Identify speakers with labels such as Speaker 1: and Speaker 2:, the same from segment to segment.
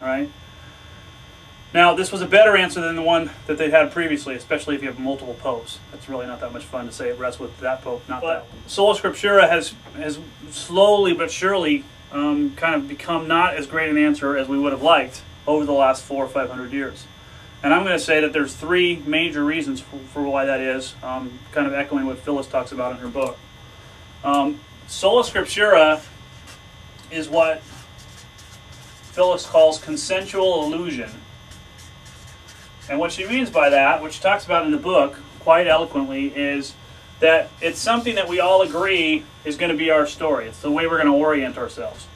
Speaker 1: All right. Now, this was a better answer than the one that they had previously, especially if you have multiple popes. That's really not that much fun to say it rests with that pope, not that one. Sola scriptura has slowly but surely kind of become not as great an answer as we would have liked over the last 400 or 500 years. And I'm going to say that there's three major reasons for why that is, kind of echoing what Phyllis talks about in her book. Sola scriptura is what Phyllis calls consensual illusion. And what she means by that, what she talks about in the book quite eloquently, is that it's something that we all agree is going to be our story. It's the way we're going to orient ourselves.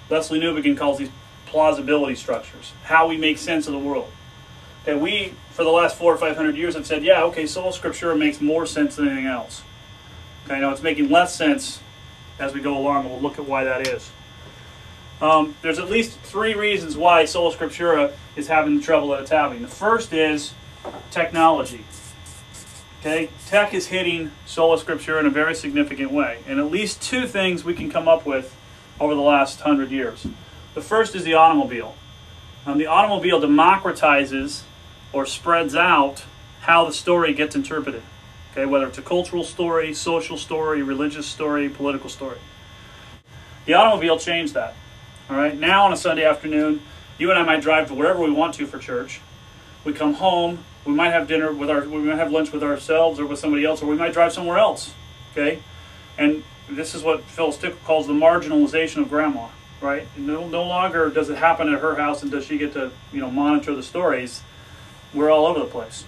Speaker 1: Leslie Newbegin calls these plausibility structures, how we make sense of the world. Okay, we, for the last 400 or 500 years, have said, yeah, okay, sola scriptura makes more sense than anything else. Okay, now it's making less sense as we go along, and we'll look at why that is. There's at least three reasons why sola scriptura is having the trouble that it's having. The first is technology. Okay, tech is hitting sola scriptura in a very significant way, and at least two things we can come up with over the last 100 years. The first is the automobile. The automobile democratizes or spreads out how the story gets interpreted. Okay, whether it's a cultural story, social story, religious story, political story. The automobile changed that. All right, now on a Sunday afternoon, you and I might drive to wherever we want to for church. We come home, we might have dinner with we might have lunch with ourselves or with somebody else, or we might drive somewhere else. Okay, and this is what Phyllis Tickle calls the marginalization of grandma. Right? No longer does it happen at her house and does she get to monitor the stories. We're all over the place.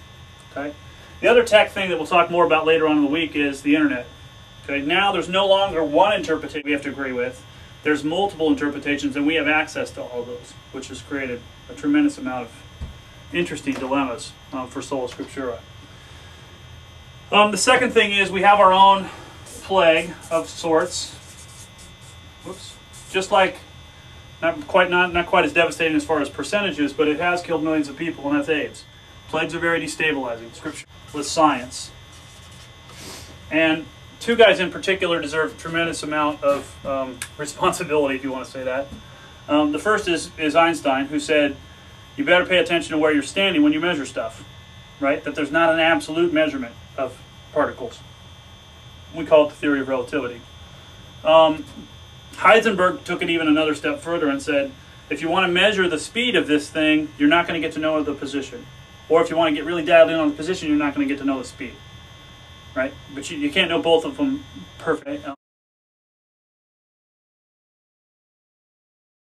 Speaker 1: Okay. The other tech thing that we'll talk more about later on in the week is the internet. Okay. Now there's no longer one interpretation we have to agree with. There's multiple interpretations, and we have access to all of those, which has created a tremendous amount of interesting dilemmas for sola scriptura. The second thing is we have our own plague of sorts. Whoops. Just like not quite as devastating as far as percentages, but it has killed millions of people, and that's AIDS. Plagues are very destabilizing. Scripture with science. And two guys in particular deserve a tremendous amount of responsibility, if you want to say that. The first is Einstein, who said, you better pay attention to where you're standing when you measure stuff, right? That there's not an absolute measurement of particles. We call it the theory of relativity. Heisenberg took it even another step further and said, if you want to measure the speed of this thing, you're not going to get to know the position. Or if you want to get really dialed in on the position, you're not going to get to know the speed. Right? But you can't know both of them perfectly.